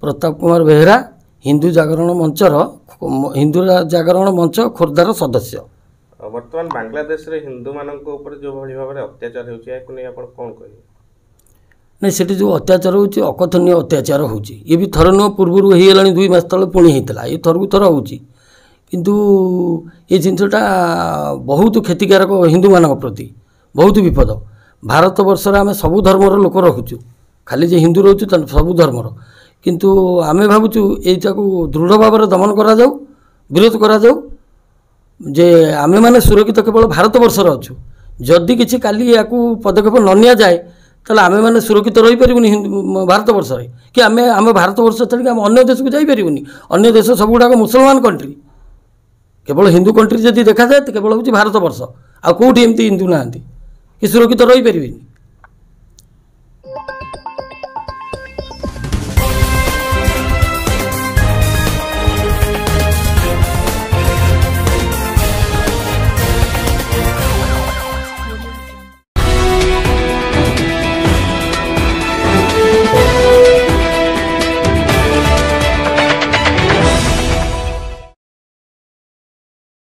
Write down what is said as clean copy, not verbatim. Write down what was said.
प्रताप कुमार बेहेरा हिंदू जागरण मंच खोर्धार सदस्य। वर्तमान बांग्लादेश रे हिंदू मानक ऊपर जो भली भाव में अत्याचार होउची या कोनी आपण कोन कहि नहीं सेठी जो अत्याचार होउची अकथनीय अत्याचार होउची ये भी थर न पूर्व हो गलानी 2 मास तले पुणी होता ये थर को थर होउची किंतु ये जिनसटा बहुत क्षतिकारक हिंदू मानक प्रति बहुत विपद। भारत वर्ष आम सबू धर्मर लोक रखुचु खाली जे हिंदू रोचु सबू धर्मर किंतु आमे भावुचु एटा को दृढ़ भाव में दमन करा जाऊ विरोध करा जाऊ जे आमे माने सुरक्षित केवल भारत वर्ष अच्छु जदि किसी काली या पदक्षेप न नि जाए ताले आमे माने सुरक्षित रही परिबुनी भारत वर्ष रे कि आमे भारत वर्ष छाड़ी आम अन्य देश को जाई परिबुनी। अन्य देश सब गुड़ाक मुसलमान कंट्री केवल हिंदू कंट्री जदि देखा जाए तो केवल हूँ भारत वर्ष आ कौटी एमती हिंदू ना कि सुरक्षित रही परिबेनी।